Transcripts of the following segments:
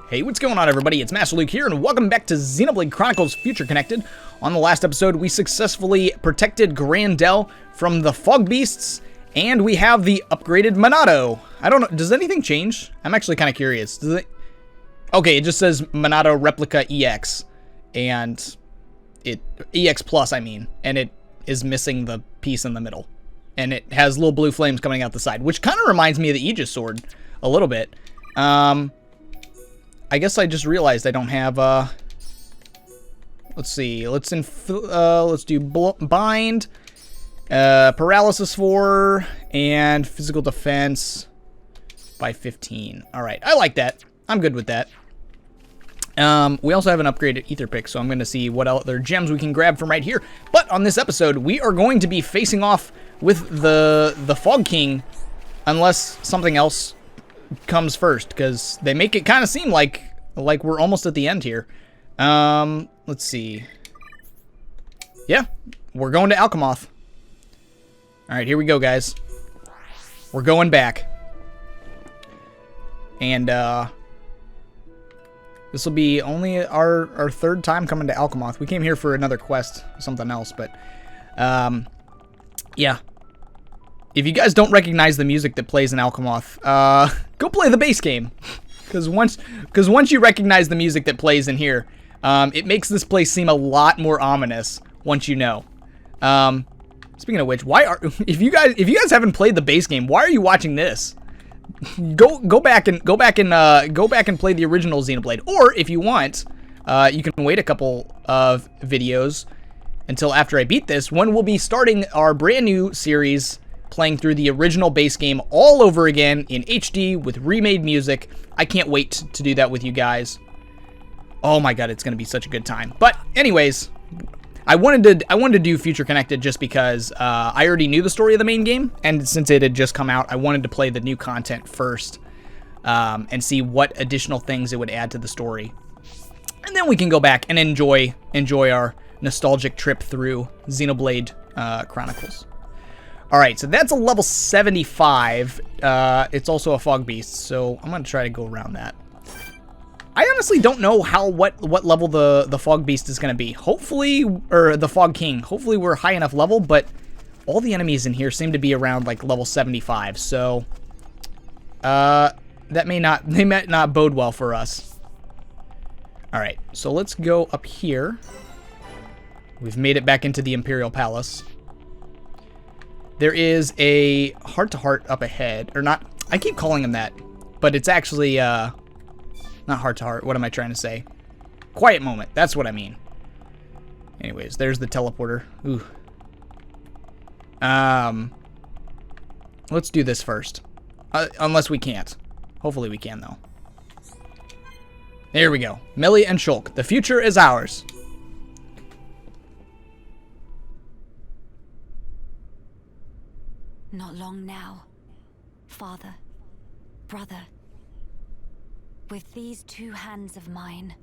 Hey, what's going on, everybody? It's Master Luke here, and welcome back to Xenoblade Chronicles Future Connected. On the last episode, we successfully protected Grandel from the fog beasts, and we have the upgraded Monado. I don't know, does anything change? I'm actually kind of curious. Does it? Okay, it just says Monado Replica EX, and EX Plus, I mean, and it is missing the piece in the middle. And it has little blue flames coming out the side, which kind of reminds me of the Aegis sword a little bit. I guess I just realized I don't have, let's see, let's do bind, paralysis 4, and physical defense by 15. Alright, I like that. I'm good with that. We also have an upgraded ether pick, so I'm going to see what other gems we can grab from right here. But on this episode, we are going to be facing off with the Fog King, unless something else comes first, because they make it kind of seem like we're almost at the end here. Let's see. Yeah, we're going to Alchemoth. Alright, here we go, guys. We're going back. And, this will be only our third time coming to Alchemoth. We came here for another quest, something else, but, yeah. If you guys don't recognize the music that plays in Alchemoth, go play the base game. Because once you recognize the music that plays in here, it makes this place seem a lot more ominous once you know. Speaking of which, if you guys haven't played the base game, why are you watching this? Go back and play the original Xenoblade, or if you want, you can wait a couple of videos until after I beat this, when we'll be starting our brand new series, playing through the original base game all over again in HD with remade music. I can't wait to do that with you guys. Oh my god, it's gonna be such a good time. But anyways, I wanted to do Future Connected just because I already knew the story of the main game, and since it had just come out, I wanted to play the new content first and see what additional things it would add to the story, and then we can go back and enjoy our nostalgic trip through Xenoblade Chronicles. Alright, so that's a level 75. It's also a fog beast, so I'm going to try to go around that. I honestly don't know what level the fog beast is going to be. Hopefully, or the fog king. Hopefully we're high enough level, but all the enemies in here seem to be around like level 75, so they may not bode well for us. Alright, so let's go up here. We've made it back into the Imperial Palace. There is a heart-to-heart up ahead. Or not, I keep calling him that. But it's actually, not heart-to-heart. What am I trying to say? Quiet moment. That's what I mean. Anyways, there's the teleporter. Ooh. Let's do this first. Unless we can't. Hopefully we can, though. There we go. Millie and Shulk. The future is ours. Not long now, father, brother. With these two hands of mine,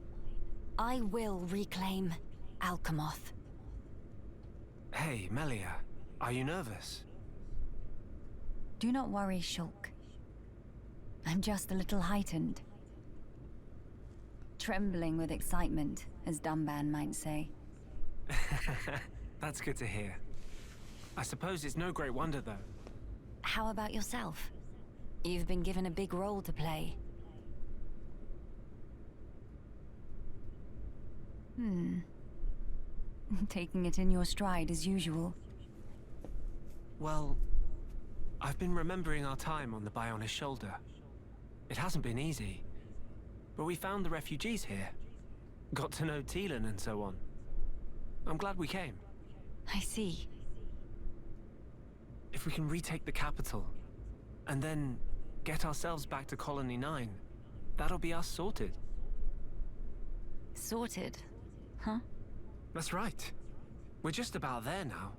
I will reclaim Alchemoth. Hey, Melia, are you nervous? Do not worry, Shulk. I'm just a little heightened. Trembling with excitement, as Dumban might say. That's good to hear. I suppose it's no great wonder, though. How about yourself? You've been given a big role to play. Taking it in your stride as usual. Well, I've been remembering our time on the Bionis shoulder. It hasn't been easy, but we found the refugees here. Got to know Teelan and so on. I'm glad we came. I see. If we can retake the capital, and then get ourselves back to Colony 9, that'll be us sorted. Sorted? Huh? That's right. We're just about there now.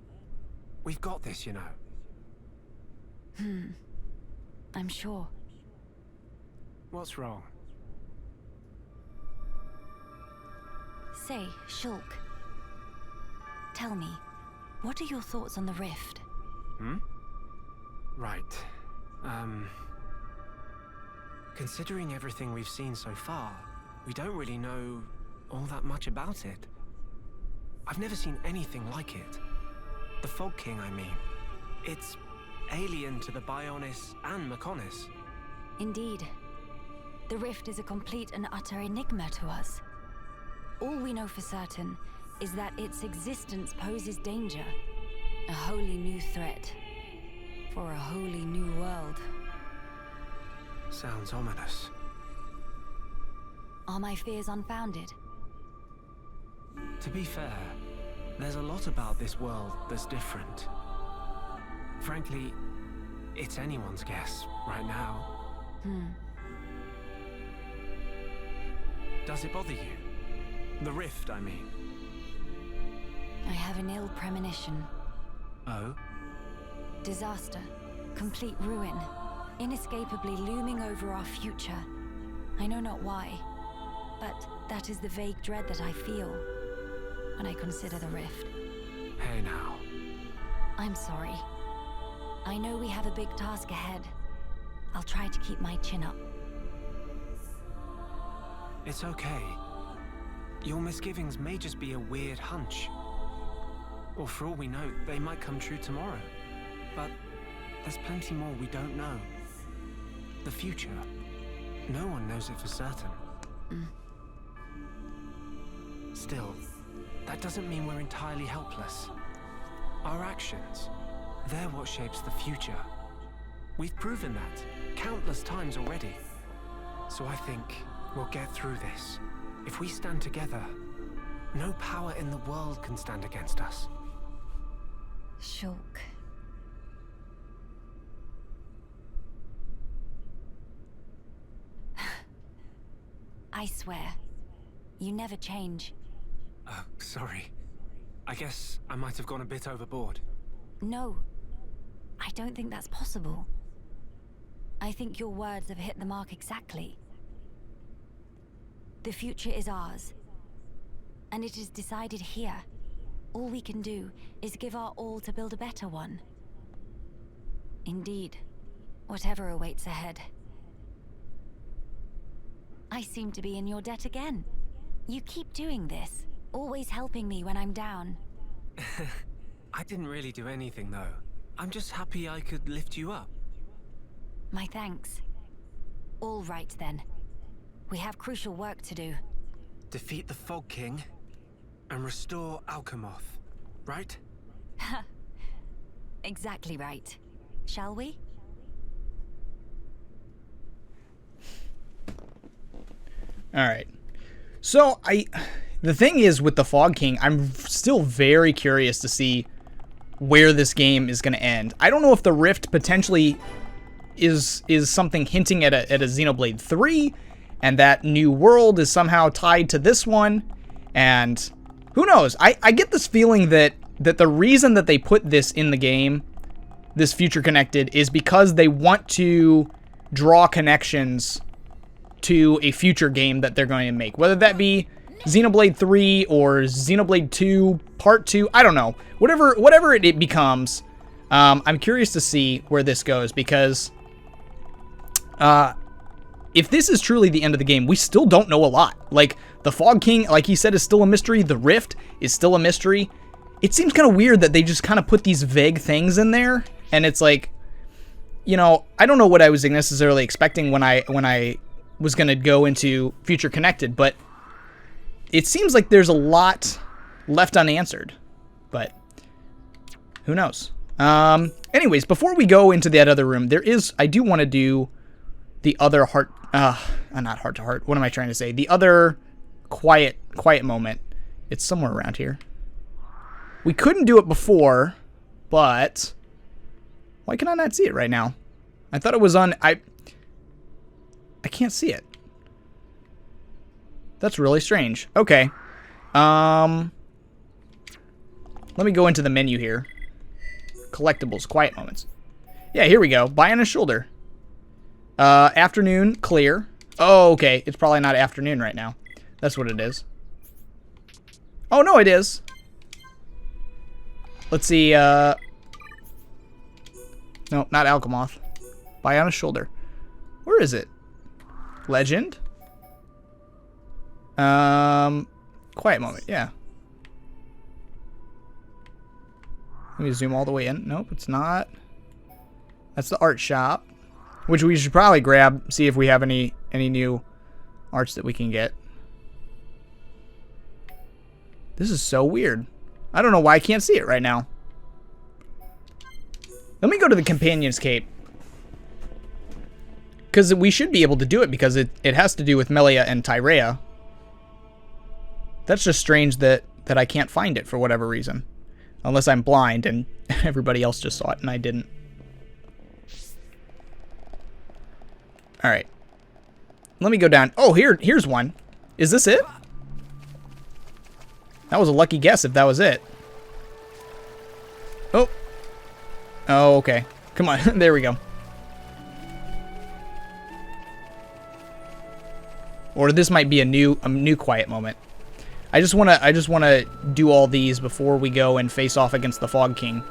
We've got this, you know. I'm sure. What's wrong? Say, Shulk. Tell me, what are your thoughts on the rift? Right. Considering everything we've seen so far, we don't really know all that much about it. I've never seen anything like it. The Fog King, I mean. It's alien to the Bionis and Mechonis. Indeed. The rift is a complete and utter enigma to us. All we know for certain is that its existence poses danger. A wholly new threat. For a wholly new world. Sounds ominous. Are my fears unfounded? To be fair, there's a lot about this world that's different. Frankly, it's anyone's guess right now. Does it bother you? The rift, I mean. I have an ill premonition. Oh? Disaster. Complete ruin. Inescapably looming over our future. I know not why, but that is the vague dread that I feel when I consider the rift. Hey now. I'm sorry. I know we have a big task ahead. I'll try to keep my chin up. It's okay. Your misgivings may just be a weird hunch. Or for all we know, they might come true tomorrow. But there's plenty more we don't know. The future. No one knows it for certain. Still, that doesn't mean we're entirely helpless. Our actions, they're what shapes the future. We've proven that countless times already. So I think we'll get through this. If we stand together, no power in the world can stand against us. Shulk. I swear, you never change. Sorry. I guess I might have gone a bit overboard. No, I don't think that's possible. I think your words have hit the mark exactly. The future is ours, and it is decided here. All we can do is give our all to build a better one. Indeed, whatever awaits ahead. I seem to be in your debt again. You keep doing this, always helping me when I'm down. I didn't really do anything, though. I'm just happy I could lift you up. My thanks. All right, then. We have crucial work to do. Defeat the Fog King and restore Alchemoth, right? Exactly right. Shall we? All right. So the thing is with the Fog King, I'm still very curious to see where this game is going to end. I don't know if the Rift potentially is something hinting at a Xenoblade 3, and that new world is somehow tied to this one, and who knows? I get this feeling that the reason that they put this in the game, this Future Connected, is because they want to draw connections to a future game that they're going to make. Whether that be Xenoblade 3 or Xenoblade 2 Part 2, I don't know. Whatever it becomes, I'm curious to see where this goes, because if this is truly the end of the game, we still don't know a lot. Like, the Fog King, like he said, is still a mystery. The Rift is still a mystery. It seems kind of weird that they just kind of put these vague things in there, and it's like, you know, I don't know what I was necessarily expecting when I was going to go into Future Connected, but it seems like there's a lot left unanswered, but who knows? Anyways, before we go into that other room, I do want to do the other not heart to heart. What am I trying to say? The other quiet moment. It's somewhere around here. We couldn't do it before, but why can I not see it right now? I thought it was on, I can't see it. That's really strange. Okay. Let me go into the menu here. Collectibles, quiet moments. Yeah, here we go. Bionis shoulder. Afternoon, clear. Oh, okay. It's probably not afternoon right now. That's what it is. Oh, no, it is. Let's see. No, not Alchemoth. Bionis shoulder. Where is it? Legend? Quiet moment, yeah. Let me zoom all the way in. Nope, it's not. That's the art shop, which we should probably grab, see if we have any new arts that we can get. This is so weird. I don't know why I can't see it right now. Let me go to the Companion's Cape. Because we should be able to do it because it has to do with Melia and Tyrea. That's just strange that I can't find it for whatever reason. Unless I'm blind and everybody else just saw it and I didn't. Alright. Let me go down. Oh, here's one. Is this it? That was a lucky guess if that was it. Oh. Oh, okay. Come on. There we go. Or this might be a new quiet moment. I just wanna do all these before we go and face off against the Fog King.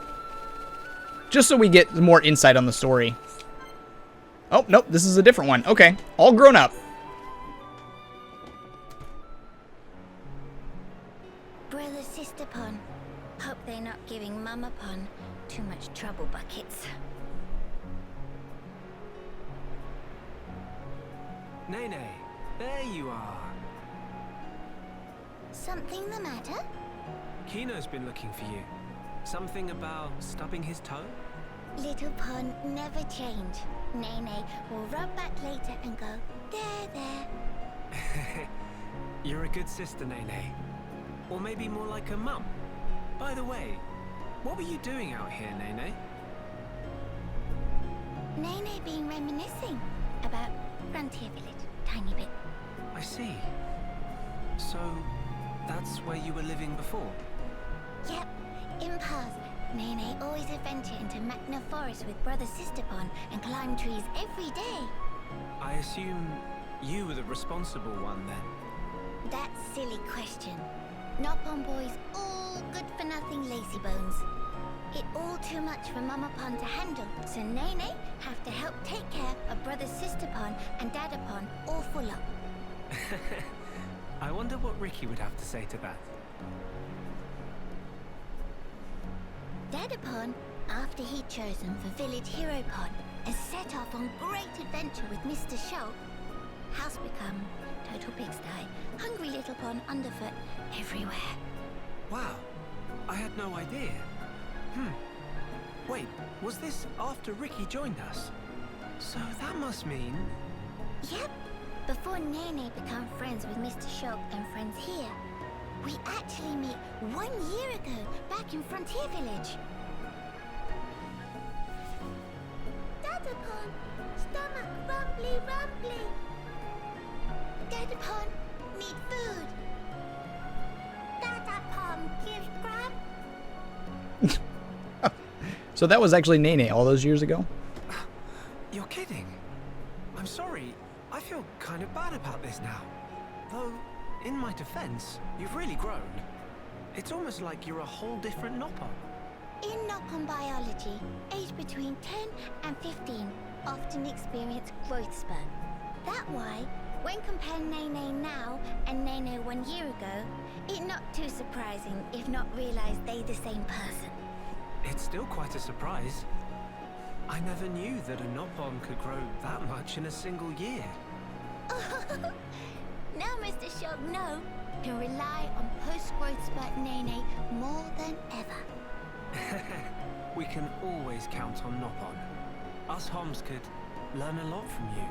Just so we get more insight on the story. Oh, nope, this is a different one. Okay, all grown up. Brother, sister pon. Hope they're not giving Mama pon too much trouble buckets. Nene, there you are. Something the matter? Kino's been looking for you. Something about stubbing his toe? Little pon never change. Nene will rub back later and go, there, there. You're a good sister, Nene. Or maybe more like a mum. By the way, what were you doing out here, Nene? Nene been reminiscing about Frontier Village, tiny bit. I see. So, that's where you were living before? Yep, in past, Nene always adventure into Magna Forest with brother Sisterpon and climb trees every day. I assume you were the responsible one then? That silly question. Nopon boys all good for nothing lazy bones. It all too much for Mama Pon to handle, so Nene have to help take care of brother Sisterpon and Dadapon all full up. I wonder what Ricky would have to say to that. Dadapon, after he'd chosen for Village Hero Pon, has set off on great adventure with Mr. Shulk. House become total pigsty, hungry little pon underfoot everywhere. Wow, I had no idea. Wait, was this after Ricky joined us? So that must mean... Yep, before Nene became friends with Mr. Shulk and friends here. We actually met 1 year ago, back in Frontier Village. Dadapon, stomach rumbly rumbly. Dadapon, need food. Dadapon, give grub. So that was actually Nene all those years ago? You're kidding. I'm sorry. I feel kind of bad about this now. Though, in my defense, you've really grown. It's almost like you're a whole different Nopon. In Nopon biology, aged between 10 and 15 often experience growth spurt. That why, when comparing Nene now and Nene 1 year ago, it's not too surprising if not realize they the same person. It's still quite a surprise. I never knew that a Nopon could grow that much in a single year. Now Mr. Shulk can rely on post-growth spurt Nene more than ever. We can always count on Nopon. Us Homs could learn a lot from you.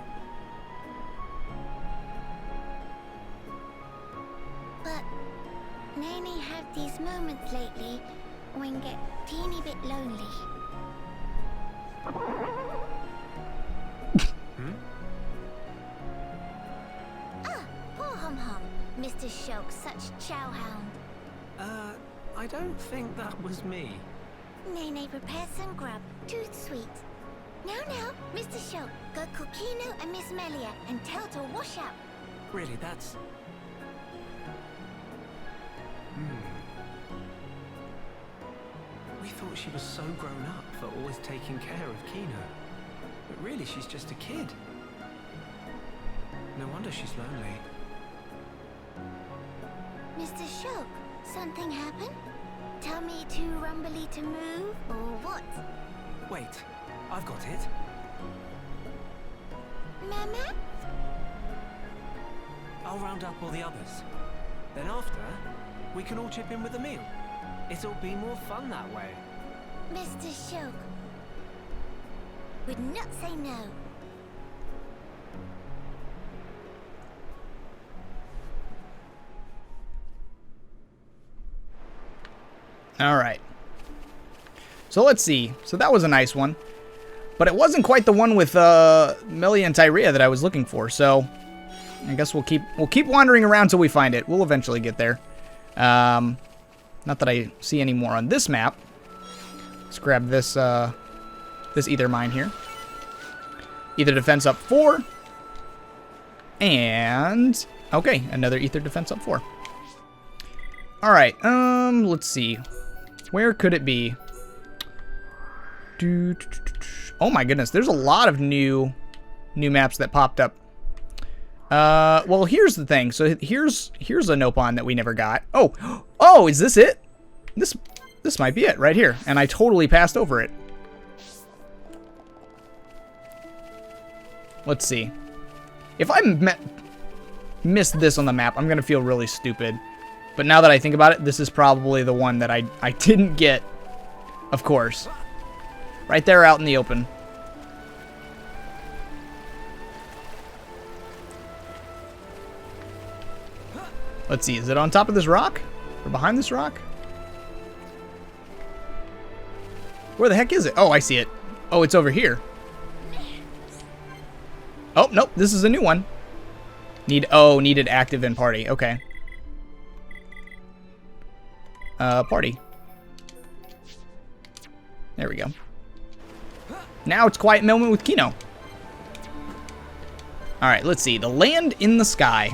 But Nene had these moments lately when get teeny bit lonely. Poor Hum-Hum. Mr. Shulk, such chowhound. I don't think that was me. Nene prepared some grub, too sweet. Now, Mr. Shulk, go cook Kino and Miss Melia and tell to wash up. Really, that's... We thought she was so grown up for always taking care of Kino. But really, she's just a kid. No wonder she's lonely. Mr. Shulk, something happened? Tell me too rumbly to move, or what? Wait, I've got it. Mama? I'll round up all the others. Then after, we can all chip in with a meal. It'll be more fun that way. Mr. Shulk would not say no. All right. So let's see. So that was a nice one. But it wasn't quite the one with Melia and Tyrea that I was looking for. So I guess we'll keep wandering around till we find it. We'll eventually get there. Not that I see any more on this map. Let's grab this this ether mine here. Ether defense up 4. And okay, another ether defense up 4. All right. Let's see. Where could it be? Oh my goodness, there's a lot of new maps that popped up. Well, here's the thing. So here's a Nopon that we never got. Oh, is this it? This might be it right here, and I totally passed over it. Let's see. If I missed this on the map, I'm gonna feel really stupid. But now that I think about it, this is probably the one that I didn't get, of course. Right there out in the open. Let's see, is it on top of this rock? Or behind this rock? Where the heck is it? Oh, I see it. Oh, it's over here. Oh, nope, this is a new one. Needed active in party. Okay. Party. There we go. Now it's quiet moment with Kino. Alright, let's see. The land in the sky.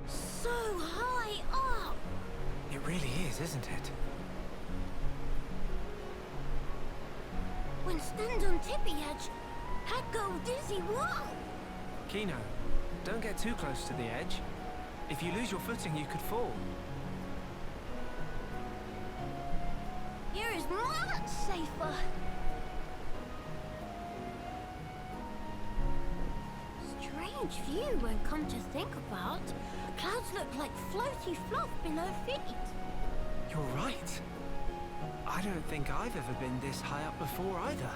So high up. It really is, isn't it? When stand on tippy edge, I'd go dizzy. Whoa! Kino, don't get too close to the edge. If you lose your footing, you could fall. Here is much safer. Strange view when come to think about. Clouds look like floaty fluff below feet. You're right. I don't think I've ever been this high up before either.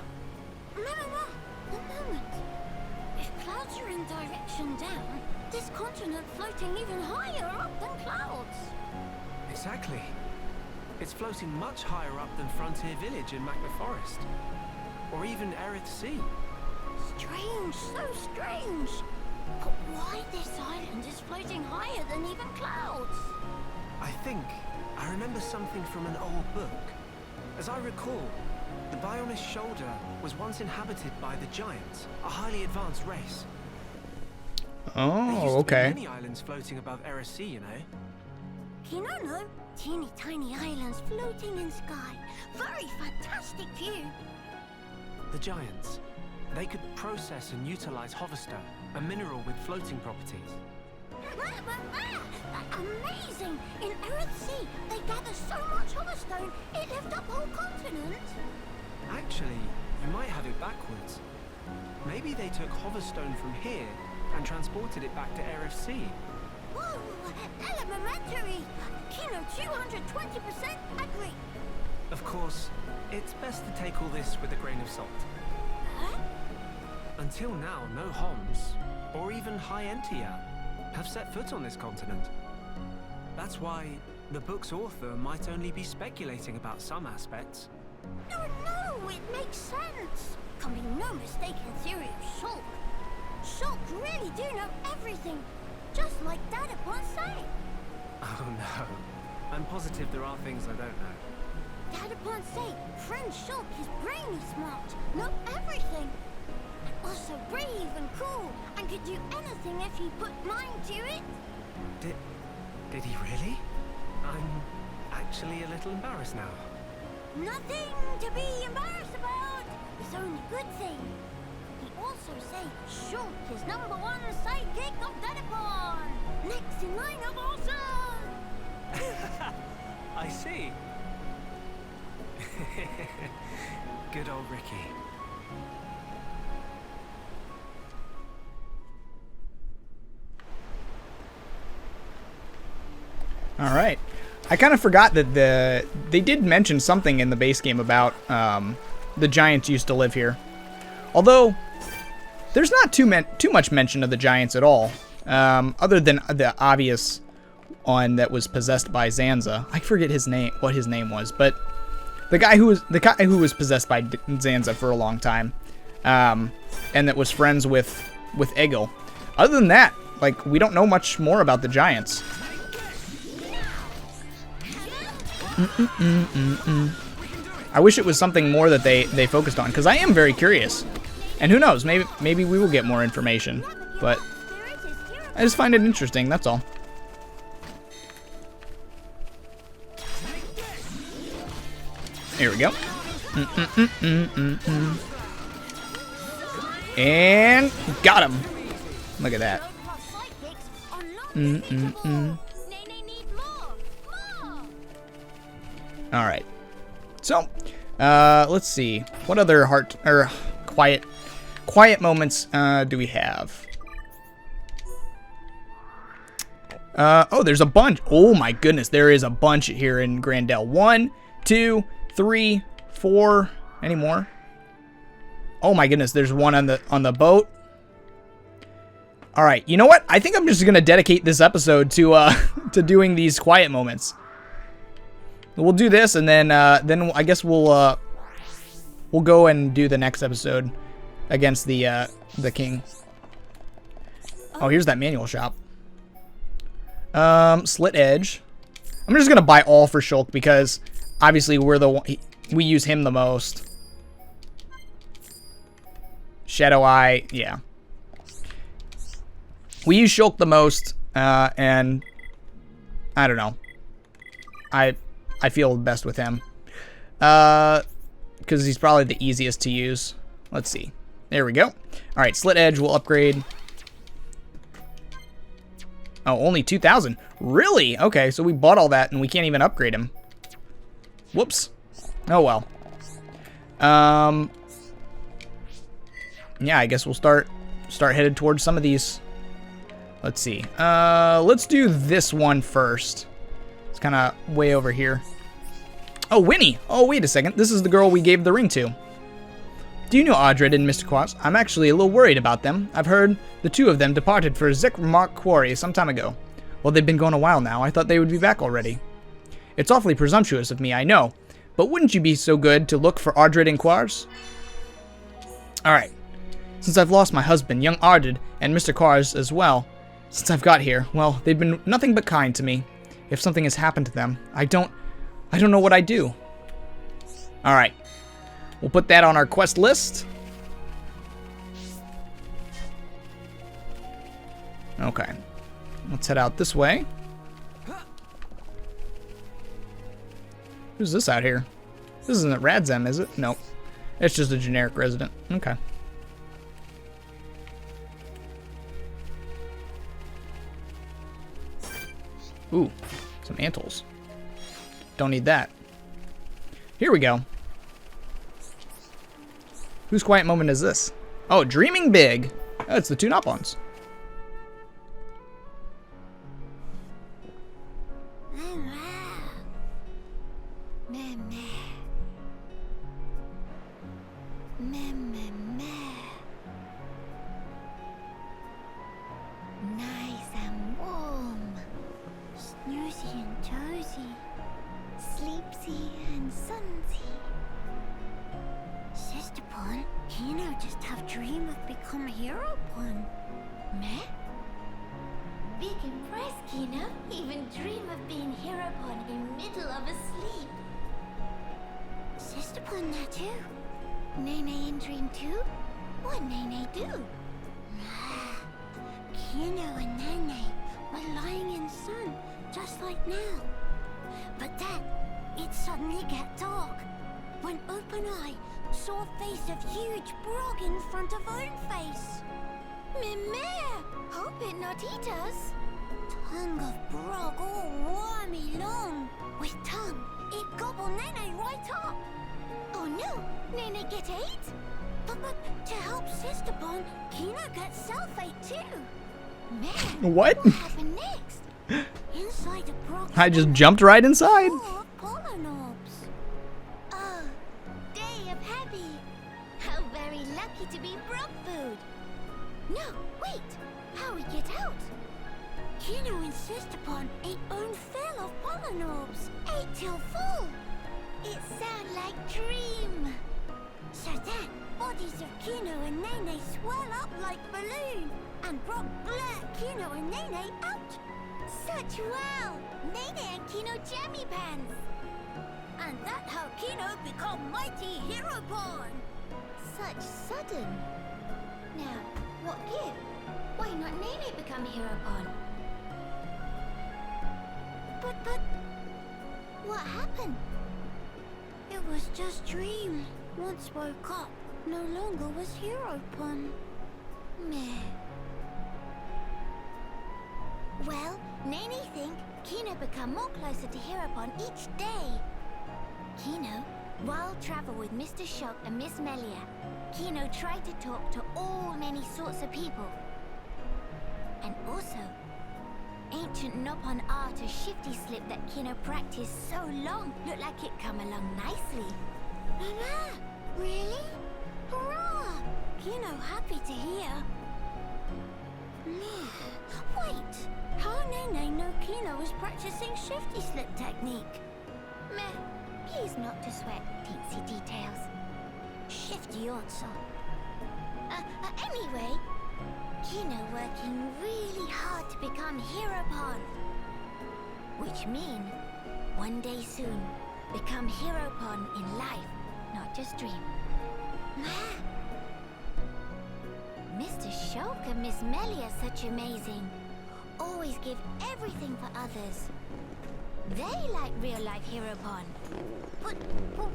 Mama, a moment. If clouds are in direction down, this continent floating even higher up than clouds. Exactly. It's floating much higher up than Frontier Village in Magna Forest. Or even Erith Sea. Strange, so strange. But why this island is floating higher than even clouds? I remember something from an old book. As I recall, the Bionis Shoulder was once inhabited by the Giants, a highly advanced race. Oh, okay. Many islands floating above Erith Sea, you know. No. Teeny tiny islands floating in sky. Very fantastic view. The Giants. They could process and utilize hoverstone, a mineral with floating properties. Amazing! In Erith Sea, they gather so much hoverstone, it lifted up whole continent. Actually, you might have it backwards. Maybe they took hoverstone from here and transported it back to Erith Sea. Whoa! Elementary! Kino 220% agree. Of course, it's best to take all this with a grain of salt. Huh? Until now, no Homs, or even High Entia, have set foot on this continent. That's why the book's author might only be speculating about some aspects. No, it makes sense. Can be no mistaken theory of Shulk. Shulk really do know everything, just like Dad upon say. Oh no, I'm positive there are things I don't know. Dad upon say, friend Shulk is brainy smart, know everything. And also brave and cool, and could do anything if he put mind to it. Did he really? I'm actually a little embarrassed now. Nothing to be embarrassed about. It's only good thing. He also say Shulk is #1 sidekick of Dedipon. Next in line of awesome. I see. Good old Ricky. All right. I kind of forgot that they did mention something in the base game about the giants used to live here. Although there's not too much mention of the giants at all, other than the obvious one that was possessed by Zanza. I forget what his name was, but the guy who was possessed by Zanza for a long time, and that was friends with Egil. Other than that, like, we don't know much more about the giants. I wish it was something more that they focused on, because I am very curious. And who knows, maybe we will get more information. But I just find it interesting, that's all. Here we go. And got him. Look at that. All right. So, let's see. What other quiet moments do we have? Oh, there's a bunch. Oh my goodness, there is a bunch here in Grandel. 1, 2, 3, 4. Any more? Oh my goodness, there's one on the boat. All right, you know what? I think I'm just gonna dedicate this episode to to doing these quiet moments. We'll do this, and then I guess we'll go and do the next episode against the king. Oh, here's that manual shop. Slit Edge. I'm just gonna buy all for Shulk because obviously we use him the most. Shadow Eye, yeah. We use Shulk the most, and I don't know. I feel best with him. Because he's probably the easiest to use. Let's see. There we go. Alright, Slit Edge will upgrade. Oh, only 2,000. Really? Okay, so we bought all that and we can't even upgrade him. Whoops. Oh well. Yeah, I guess we'll start headed towards some of these. Let's see. Let's do this one first. It's kind of way over here. Oh, Winnie. Oh, wait a second. This is the girl we gave the ring to. Do you know Audred and Mr. Quas? I'm actually a little worried about them. I've heard the two of them departed for Zekmark Quarry some time ago. Well, they've been gone a while now. I thought they would be back already. It's awfully presumptuous of me, I know. But wouldn't you be so good to look for Audred and Quars? Alright. Since I've lost my husband, young Audred, and Mr. Quars as well, since I've got here, well, they've been nothing but kind to me. If something has happened to them, I don't know what I'd do. Alright. We'll put that on our quest list. Okay. Let's head out this way. Who's this out here? This isn't Radzem, is it? Nope. It's just a generic resident. Okay. Ooh, some antles. Don't need that. Here we go. Whose quiet moment is this? Oh, Dreaming Big. Oh, it's the two Nopons. Nice and warm, snoozy and cozy, sleepsy and sunsy. Sister Pon, Kino just have dream of become a hero Pon. Meh? Big impressed, Kino. Even dream of being hero Pon in middle of a sleep. Sister Pon that too. Nene in dream too? What Nene do? Kino and Nene were lying in sun, just like now. But then, it suddenly get dark. When Open Eye saw a face of huge brog in front of own face. Mimere, hope it not eat us. Tongue of brog all wormy long. With tongue, it gobble Nene right up. Oh no, Nene get ate? But to help Sister Pon, Kino gets self-ate too. Man, What? what happened next? Inside the brog. I just jumped right inside. Full of pollen orbs. Oh, day of happy. How very lucky to be brog food. No, wait. How we get out? Kino insists upon ate own fill of pollen orbs. Ate till full. It sound like dream. So then, bodies of Kino and Nene swell up like balloon, and Brock blurt Kino and Nene out. Such wow! Nene and Kino jammy pants. And that how Kino become mighty hero pawn. Such sudden. Now, what give? Why not Nene become hero pawn? But, what happened? It was just dream. Once woke up, no longer was hero pawn. Meh. Well, Nene think Kino become more closer to hero pawn each day. Kino, while travel with Mr. Shock and Miss Melia, Kino tried to talk to all many sorts of people. And also, ancient Nopon art or shifty slip that Kino practiced so long looked like it come along nicely. Mama, really? Hurrah! Kino happy to hear. Wait, how Nene know Kino was practicing shifty slip technique? Meh, please not to sweat teensy details. Shifty also. Anyway, Kino working really hard to become hero pawn. Which mean, one day soon, become hero pawn in life, not just dream. Mr. Shulk and Miss Melia such amazing. Always give everything for others. They like real life hero pawn. But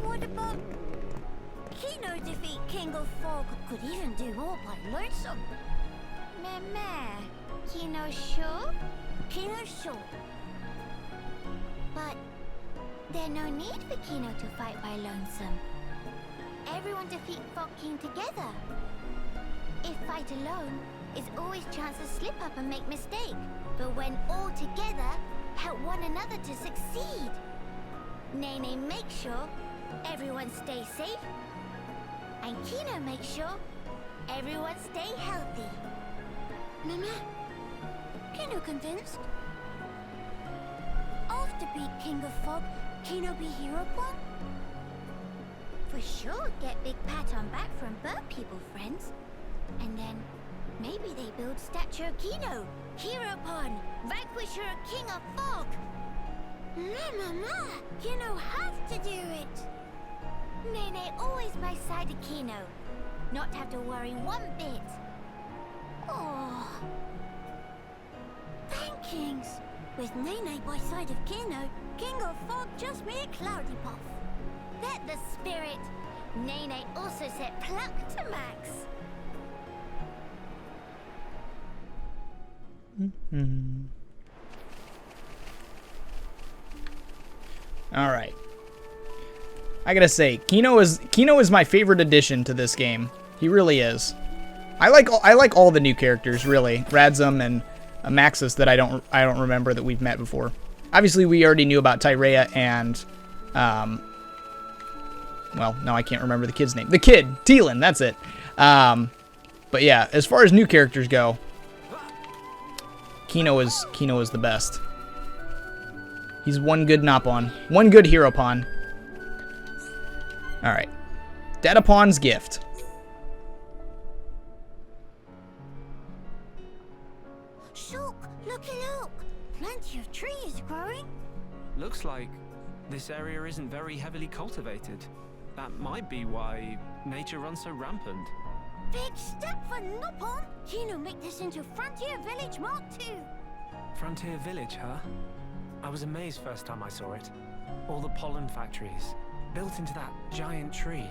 what about Kino defeat King of Fog? Could even do all by lonesome. Meh. Kino sure? Kino sure. But there's no need for Kino to fight by lonesome. Everyone defeat Fog King together. If fight alone, it's always chance to slip up and make mistake. But when all together, help one another to succeed. Nene make sure everyone stay safe. And Kino make sure everyone stay healthy. Mama, Kino convinced? After beat King of Fog, Kino be hero pawn? For sure get big pat on back from bird people friends. And then maybe they build statue of Kino, hero pawn, vanquisher of King of Fog. Mama, Kino have to do it. Nene always by side of Kino, not have to worry one bit. Oh, thankings. With Nene by side of Kino, King of Fog just be a cloudy puff. Let the spirit. Nene also set pluck to max. All right. I gotta say, Kino is my favorite addition to this game. He really is. I like all the new characters really, Radzum and Maxis that I don't remember that we've met before. Obviously, we already knew about Tyrea and well, now I can't remember the kid's name. The kid, Teelan, that's it. But yeah, as far as new characters go, Kino is the best. He's one good Nopon, one good hero pawn. All right, Datapon's gift. Shook, looky look. Plenty of trees growing. Looks like this area isn't very heavily cultivated. That might be why nature runs so rampant. Big step for Nopon. Kino make this into Frontier Village Mark II. Frontier Village, huh? I was amazed first time I saw it. All the pollen factories, built into that giant tree.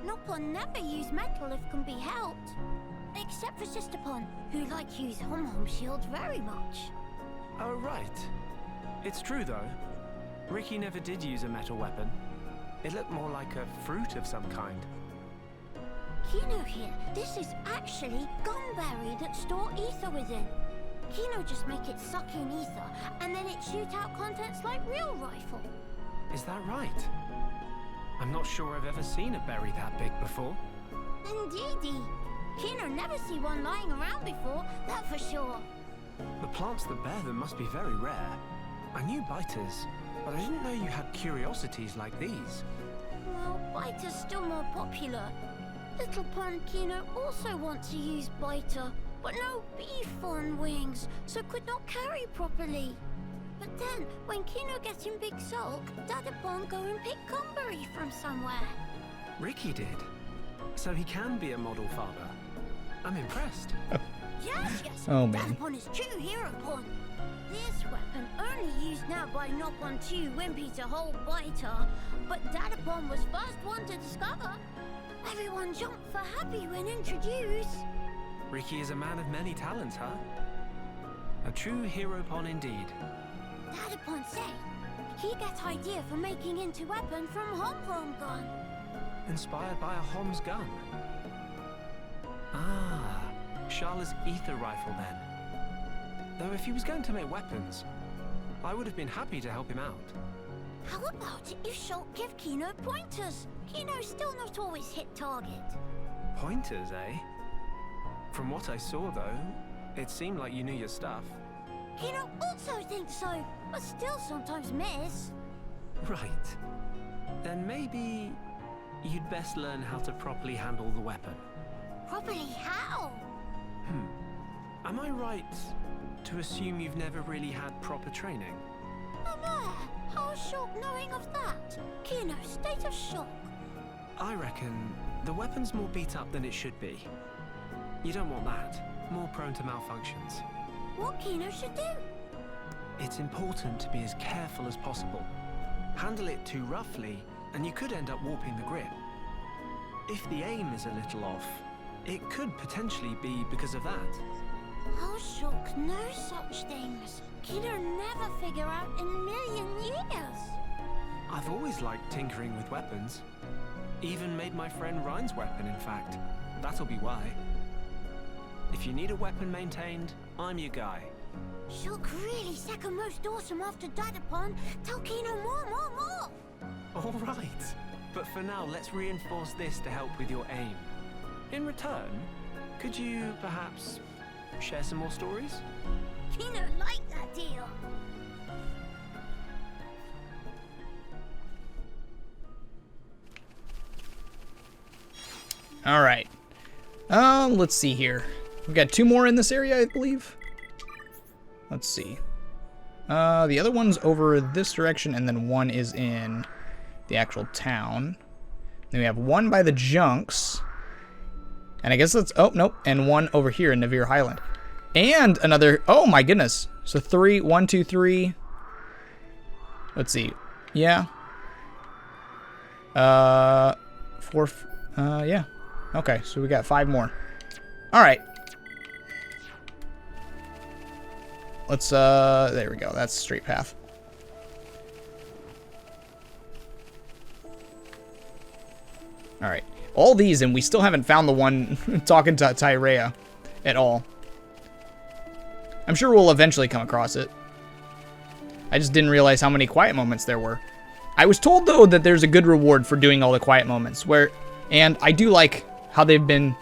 Nopon never use metal if can be helped. Except for Sisterpon, who like use Hom-Hom shield very much. Oh, right. It's true, though. Ricky never did use a metal weapon. It looked more like a fruit of some kind. Kino here, this is actually gumberry that store ether within. Kino just make it suck in ether, and then it shoot out contents like real rifle. Is that right? I'm not sure I've ever seen a berry that big before. Indeedy. Kino never see one lying around before, that for sure. The plants that bear them must be very rare. I knew biters, but I didn't know you had curiosities like these. Well, biter's still more popular. Little Pon Kino also want to use biter, but no beef on wings, so could not carry properly. But then, when Kino gets in big sulk, Dadapon go and pick gumberry from somewhere. Ricky did. So he can be a model father. I'm impressed. Yes. Oh, man. Dadapon is true hero Pon. This weapon only used now by Nopon 2 Wimpy to hold biter, but Dadapon was first one to discover. Everyone jumped for happy when introduced. Ricky is a man of many talents, huh? A true hero Pon indeed. Dadapon say he gets idea for making into weapon from Hom-Hom gun. Inspired by a Hom's gun. Ah, Sharla's ether rifle then. Though if he was going to make weapons, I would have been happy to help him out. How about if Shulk give Kino pointers? Kino's still not always hit target. Pointers, eh? From what I saw, though, it seemed like you knew your stuff. Kino also thinks so, but still sometimes miss. Right. Then maybe you'd best learn how to properly handle the weapon. Properly how? Am I right to assume you've never really had proper training? How's Shulk knowing of that? Kino, state of shock. I reckon the weapon's more beat up than it should be. You don't want that. More prone to malfunctions. What Kino should do? It's important to be as careful as possible. Handle it too roughly, and you could end up warping the grip. If the aim is a little off, it could potentially be because of that. How Shulk knows such things? Kino never figure out in a million years. I've always liked tinkering with weapons. Even made my friend Ryan's weapon, in fact. That'll be why. If you need a weapon maintained, I'm your guy. Shulk really second most awesome after Dadapon. Tell Kino more. All right. But for now, let's reinforce this to help with your aim. In return, could you perhaps share some more stories? Kino like that deal. All right. Let's see here. We've got 2 more in this area, I believe. Let's see. The other one's over this direction, and then one is in the actual town. Then we have one by the junks. And I guess that's... Oh, nope. And one over here in Navir Highland. And another... Oh, my goodness. So 3, 1, 2, 3. Let's see. Yeah. 4... yeah. Okay, so we got 5 more. All right. Let's, there we go. That's a straight path. All right. All these, and we still haven't found the one talking to Tyrea at all. I'm sure we'll eventually come across it. I just didn't realize how many quiet moments there were. I was told, though, that there's a good reward for doing all the quiet moments. And I do like how they've been,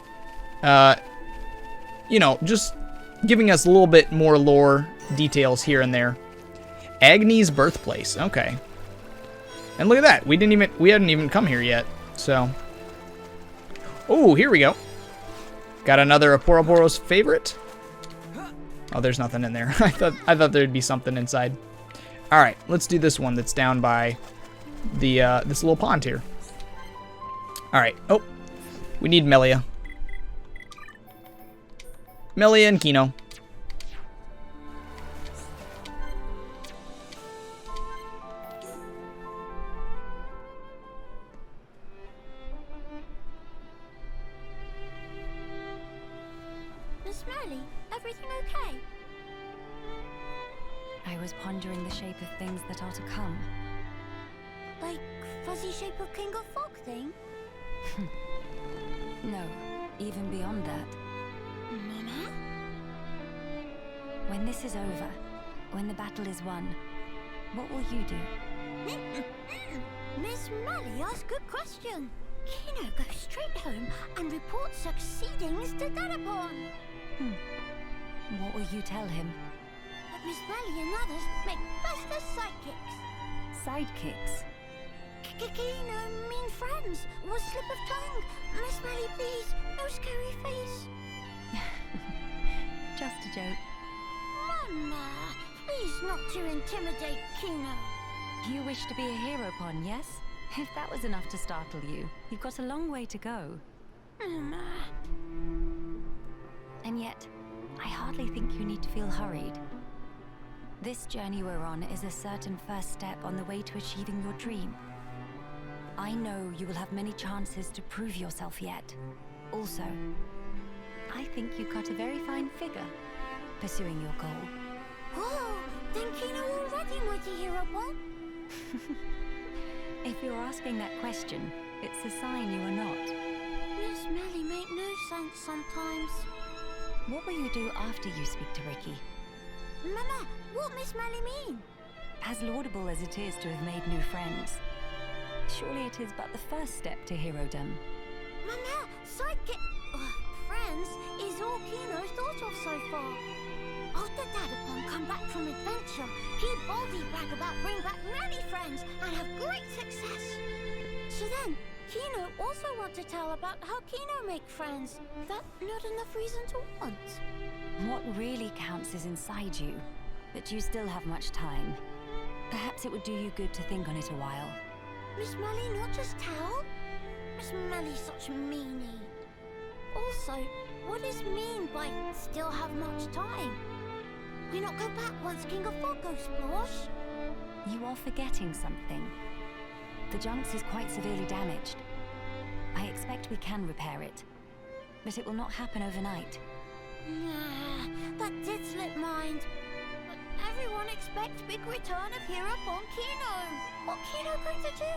you know, just giving us a little bit more lore details here and there. Agni's birthplace. Okay. And look at that. We hadn't even come here yet. So. Oh, here we go. Got another Aporoboros favorite. Oh, there's nothing in there. I thought there'd be something inside. All right, let's do this one that's down by the this little pond here. All right. Oh, we need Melia. Melia and Kino. Miss Melly, everything okay? I was pondering the shape of things that are to come. Like fuzzy shape of King of Fog thing? No, even beyond that. Mama? When this is over, when the battle is won, what will you do? Miss Melly asks good question. Kino goes straight home and reports succeedings to Dadapon. What will you tell him? But Miss Melly and others make best as sidekicks. Sidekicks? Kino mean friends. Was slip of tongue. Miss Melly, please. No scary face. Just a joke. Mama, please not to intimidate Kino. You wish to be a hero pawn, yes? If that was enough to startle you, you've got a long way to go. Mama. And yet, I hardly think you need to feel hurried. This journey we're on is a certain first step on the way to achieving your dream. I know you will have many chances to prove yourself yet. Also, I think you cut a very fine figure pursuing your goal. Whoa, then Kino already mighty hero pawn? If you're asking that question, it's a sign you are not. Miss Melly make no sense sometimes. What will you do after you speak to Ricky? Mama, what Miss Melly mean? As laudable as it is to have made new friends, surely it is but the first step to herodom. Mama, sidekick... friends is all Kino thought of so far. After Dadapon come back from adventure, he boldly brag about bring back many friends and have great success. So then, Kino also want to tell about how Kino make friends. That not enough reason to want. What really counts is inside you, but you still have much time. Perhaps it would do you good to think on it a while. Miss Melly not just tell? Miss Melly such a meanie. Also, what is mean by still have much time? We not go back once King of Fog goes splosh? You are forgetting something. The Junks is quite severely damaged. I expect we can repair it, but it will not happen overnight. Nah, that did slip mind. But everyone expects big return of hero upon Kino. What Kino going to do?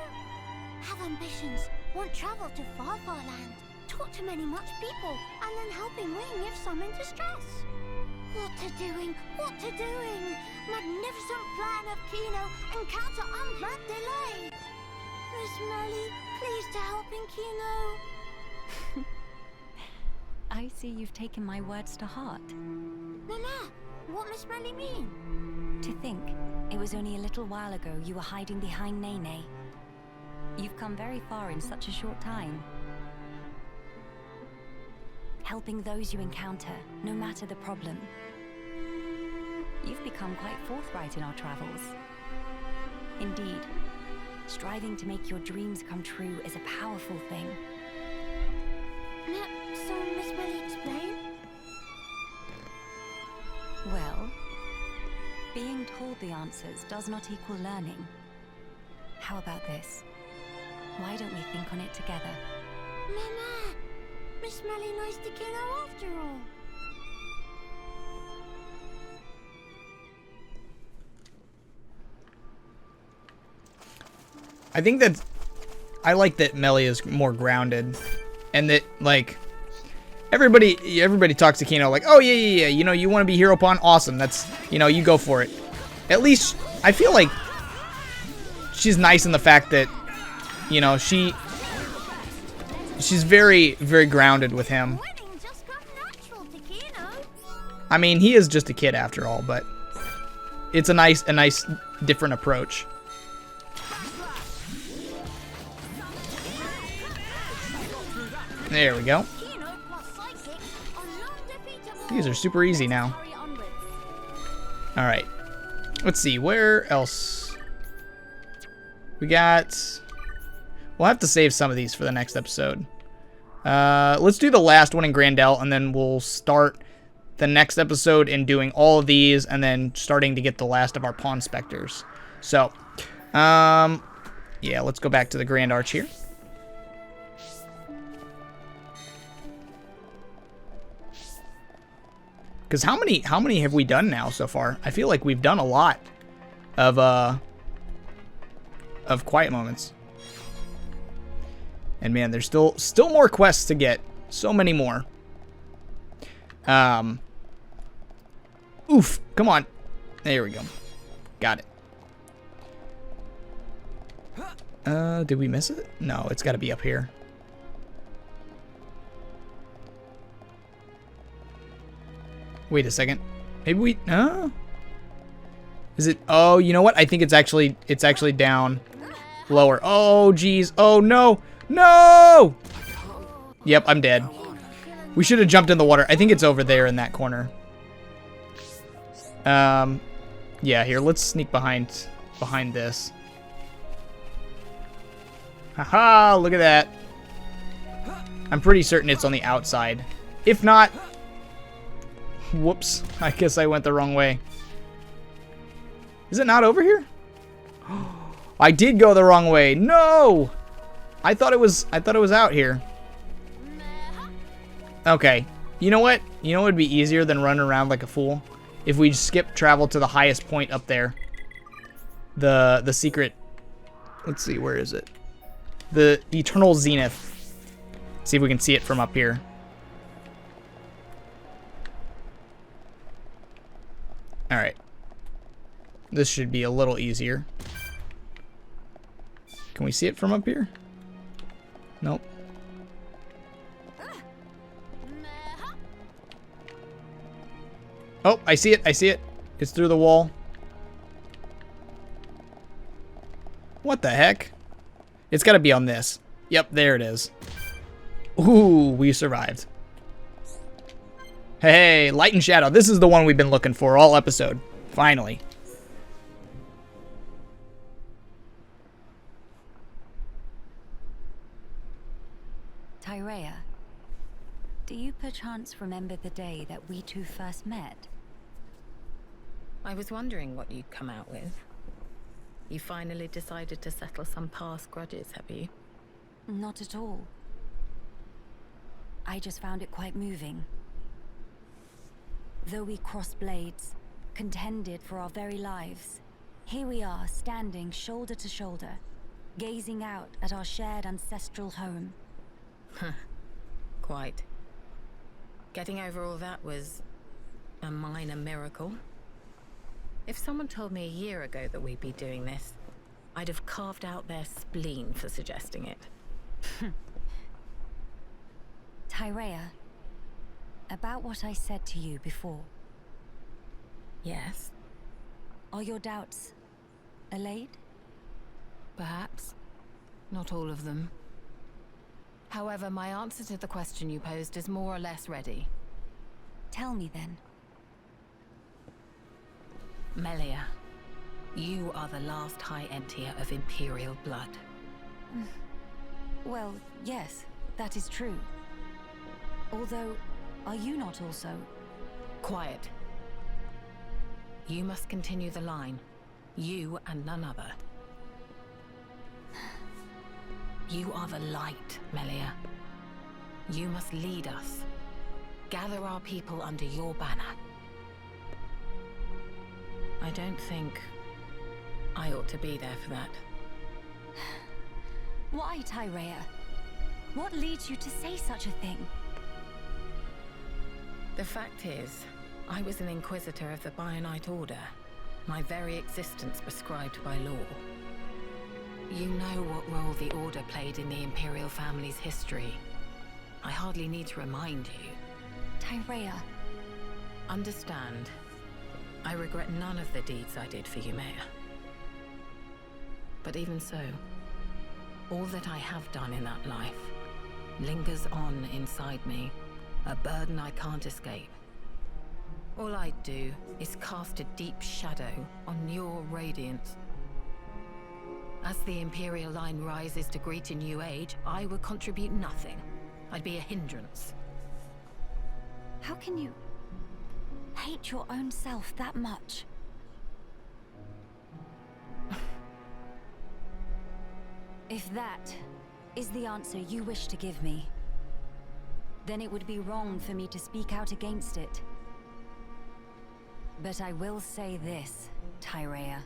Have ambitions, want travel to far land, talk to many much people, and then helping Wing if some in distress. What to doing? What to doing? Magnificent plan of Kino, encounter unplanned delay. Miss Melly, please to helping Kino. I see you've taken my words to heart. Nana, what Miss Melly mean? To think, it was only a little while ago you were hiding behind Nene. You've come very far in such a short time. Helping those you encounter, no matter the problem. You've become quite forthright in our travels. Indeed, striving to make your dreams come true is a powerful thing. So Miss Melly explain? Well, being told the answers does not equal learning. How about this? Why don't we think on it together? Mama, Miss Melly nice to Kino after all. I think that I like that Melly is more grounded, and that like everybody talks to Kino like, oh yeah, you know, you want to be hero pawn, awesome, that's, you know, you go for it. At least I feel like she's nice in the fact that, you know, she's very, very grounded with him. Winning just come natural to Kino. I mean, he is just a kid after all, but it's a nice different approach. There we go. Kino plus psychic are non-defeatable. These are super easy now. Hurry onwards. Alright. Let's see, where else? We got... We'll have to save some of these for the next episode. Let's do the last one in Grandel, and then we'll start the next episode in doing all of these, and then starting to get the last of our Pawn Specters. So, yeah, let's go back to the Grand Arch here. Because how many have we done now so far? I feel like we've done a lot of quiet moments. And man, there's still more quests to get. So many more. Oof, come on. There we go. Got it. Did we miss it? No, it's got to be up here. Wait a second. Maybe we... Is it... Oh, you know what? I think it's actually down lower. Oh, geez. Oh, no. No! Yep, I'm dead. We should have jumped in the water. I think it's over there in that corner. Yeah, here, let's sneak behind this. Haha, look at that. I'm pretty certain it's on the outside. If not... Whoops, I guess I went the wrong way. Is it not over here? I did go the wrong way. No! I thought it was out here. Okay. You know what? You know what would be easier than running around like a fool? If we skip travel to the highest point up there. The secret... Let's see, where is it? The Eternal Zenith. See if we can see it from up here. Alright. This should be a little easier. Can we see it from up here? Nope. Oh, I see it. I see it. It's through the wall. What the heck? It's got to be on this. Yep, there it is. Ooh, we survived. Hey, Light and Shadow. This is the one we've been looking for all episode. Finally. Tyrea, do you perchance remember the day that we two first met? I was wondering what you'd come out with. You finally decided to settle some past grudges, have you? Not at all. I just found it quite moving. Though we crossed blades, contended for our very lives, here we are standing shoulder to shoulder, gazing out at our shared ancestral home. Quite. Getting over all that was a minor miracle. If someone told me a year ago that we'd be doing this, I'd have carved out their spleen for suggesting it. Tyrea, about what I said to you before. Yes, Are your doubts allayed? perhaps. Not all of them. However, my answer to the question you posed is more or less ready. Tell me then. Melia, you are the last High Entier of Imperial blood. Well, yes, that is true. Although, are you not also? Quiet. You must continue the line. You and none other. You are the light, Melia. You must lead us. Gather our people under your banner. I don't think I ought to be there for that. Why, Tyrea? What leads you to say such a thing? The fact is, I was an Inquisitor of the Bionite Order, my very existence prescribed by law. You know what role the Order played in the Imperial family's history. I hardly need to remind you. Tyrea. Understand, I regret none of the deeds I did for you, Maya. But even so, all that I have done in that life lingers on inside me, a burden I can't escape. All I do is cast a deep shadow on your radiance. As the Imperial line rises to greet a new age, I would contribute nothing. I'd be a hindrance. How can you hate your own self that much? If that is the answer you wish to give me, then it would be wrong for me to speak out against it. But I will say this, Tyrea.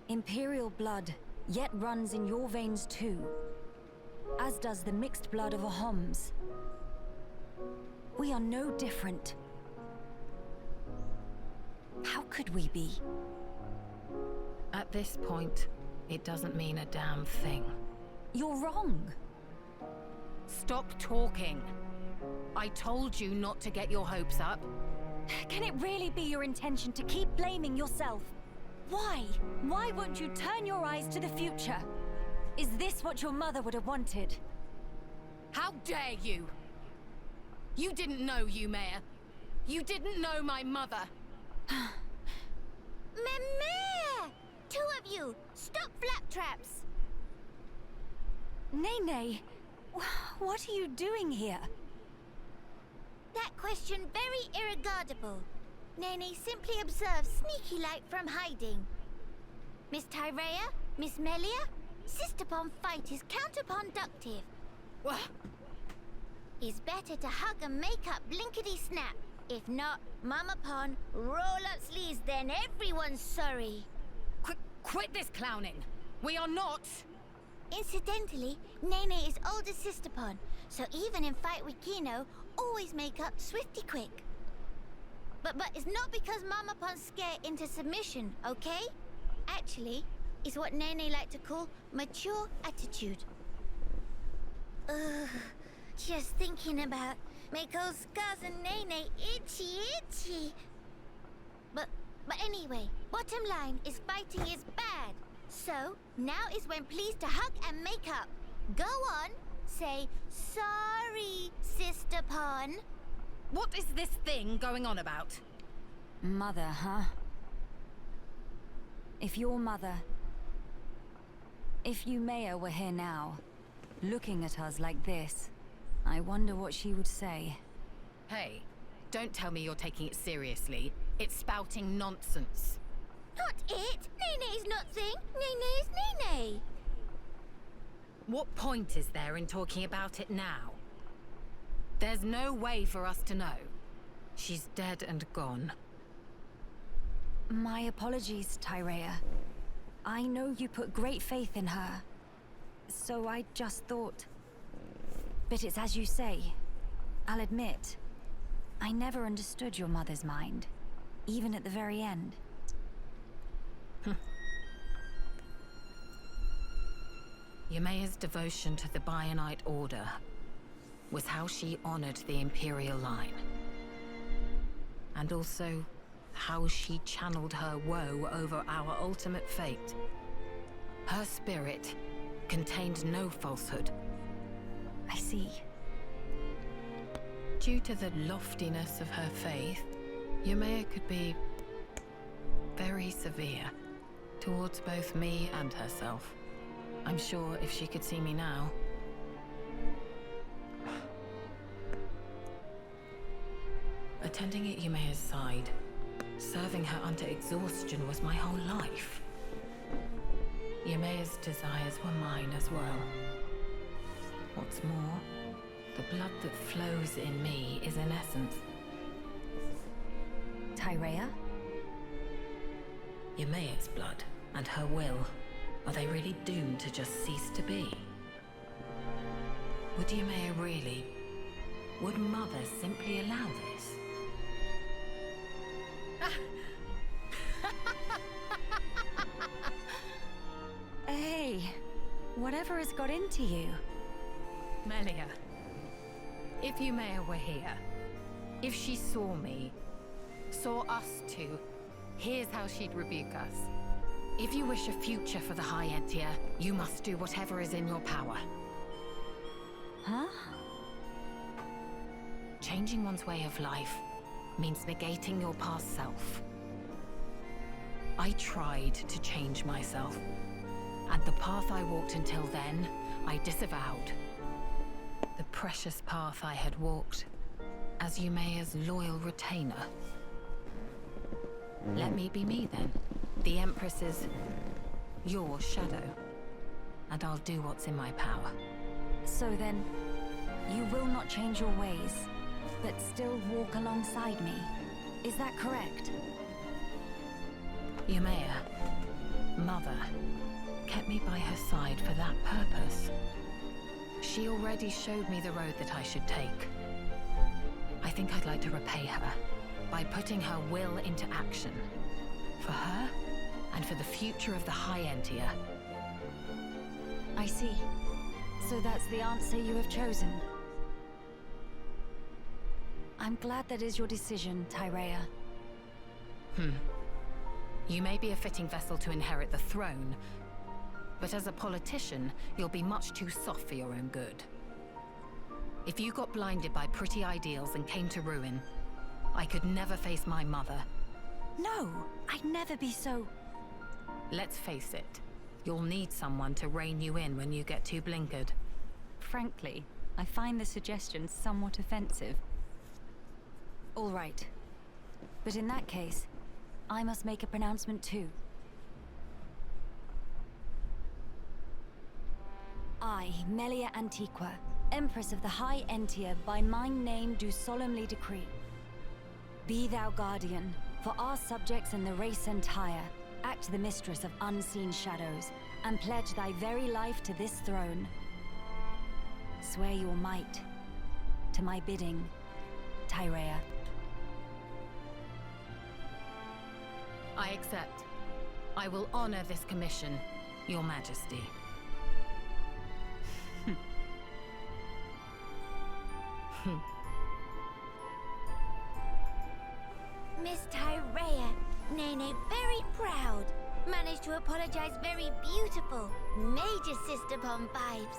Imperial blood yet runs in your veins too, as does the mixed blood of Ahoms. We are no different. How could we be? At this point, it doesn't mean a damn thing. You're wrong. Stop talking. I told you not to get your hopes up. Can it really be your intention to keep blaming yourself? Why? Why won't you turn your eyes to the future? Is this what your mother would have wanted? How dare you? You didn't know, Yumea. You didn't know my mother. Mimir! Two of you, stop flaptraps! Nene, what are you doing here? That question very irregardable. Nene simply observes sneaky-like from hiding. Miss Tyrea, Miss Melia, Sister-pon fight is counterproductive. What? It's better to hug and make up blinkety-snap. If not, Mama-pon, roll up sleeves, then everyone's sorry. Quit this clowning. We are not. Incidentally, Nene is older Sister-pon, so even in fight with Kino, always make up swifty quick. But it's not because Mama-pon scare into submission, okay? Actually, it's what Nene like to call mature attitude. Ugh, just thinking about make old scars and Nene itchy. But anyway, bottom line is fighting is bad. So, now is when pleased to hug and make up. Go on, say, sorry, Sister-pon. What is this thing going on about? Mother, huh? If your mother... If Yumea were here now, looking at us like this, I wonder what she would say. Hey, don't tell me you're taking it seriously. It's spouting nonsense. Not it! Nene's nothing! Nene is Nene! What point is there in talking about it now? There's no way for us to know. She's dead and gone. My apologies, Tyrea. I know you put great faith in her, so I just thought... But it's as you say. I'll admit, I never understood your mother's mind, even at the very end. Yumea's devotion to the Bionite Order was how she honored the Imperial line. And also, how she channeled her woe over our ultimate fate. Her spirit contained no falsehood. I see. Due to the loftiness of her faith, Yumea could be very severe towards both me and herself. I'm sure if she could see me now... Attending at Yumea's side, serving her unto exhaustion was my whole life. Yumea's desires were mine as well. What's more, the blood that flows in me is in essence... Tyrea? Yumea's blood and her will. Are they really doomed to just cease to be? Would Yumea really? Would Mother simply allow this? Hey, whatever has got into you? Melia, if Yumea were here, if she saw me, saw us two, here's how she'd rebuke us. If you wish a future for the High Entia, you must do whatever is in your power. Huh? Changing one's way of life means negating your past self. I tried to change myself, and the path I walked until then, I disavowed. The precious path I had walked as Yumea's loyal retainer. Let me be me then. The Empress's... your shadow. And I'll do what's in my power. So then, you will not change your ways, but still walk alongside me? Is that correct? Yumea, Mother, kept me by her side for that purpose. She already showed me the road that I should take. I think I'd like to repay her by putting her will into action. For her, and for the future of the High Entia. I see. So that's the answer you have chosen. I'm glad that is your decision, Tyrea. You may be a fitting vessel to inherit the throne, but as a politician, you'll be much too soft for your own good. If you got blinded by pretty ideals and came to ruin, I could never face my mother. No, I'd never be so... Let's face it, you'll need someone to rein you in when you get too blinkered. Frankly, I find the suggestion somewhat offensive. All right. But in that case, I must make a pronouncement too. I, Melia Antiqua, Empress of the High Entia, by my name do solemnly decree. Be thou guardian, for our subjects and the race entire. Act the mistress of unseen shadows, and pledge thy very life to this throne. Swear your might, to my bidding, Tyrea. I accept. I will honor this commission, Your Majesty. Miss Tyrea, Nene very proud. Managed to apologize very beautiful. Major sister bomb vibes.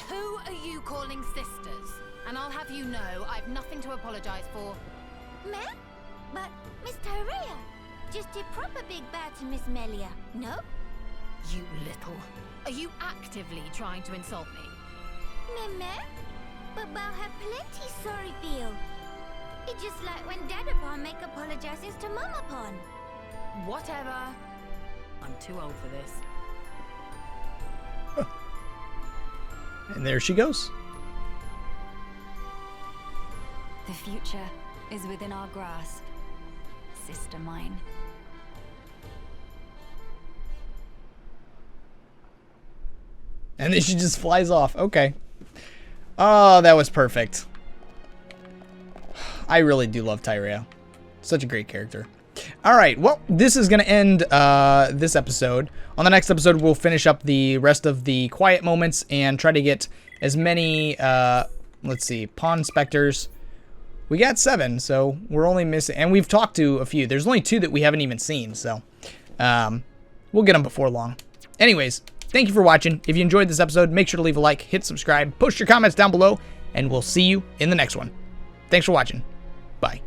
Who are you calling sisters? And I'll have you know, I've nothing to apologize for. Meh? But Miss Tyrea just did proper big bad to Miss Melia, no? You little... Are you actively trying to insult me? Meh? But Bao have plenty sorry feel. It's just like when Dadapon make apologizes to Mamapon. Whatever. I'm too old for this. And there she goes. The future is within our grasp, sister mine. And then she just flies off. Okay. Oh, that was perfect. I really do love Tyrea. Such a great character. All right, well, this is going to end this episode. On the next episode, we'll finish up the rest of the quiet moments and try to get as many, let's see, pawn specters. We got 7, so we're only missing, and we've talked to a few. There's only 2 that we haven't even seen, so we'll get them before long. Anyways, thank you for watching. If you enjoyed this episode, make sure to leave a like, hit subscribe, post your comments down below, and we'll see you in the next one. Thanks for watching. Bye.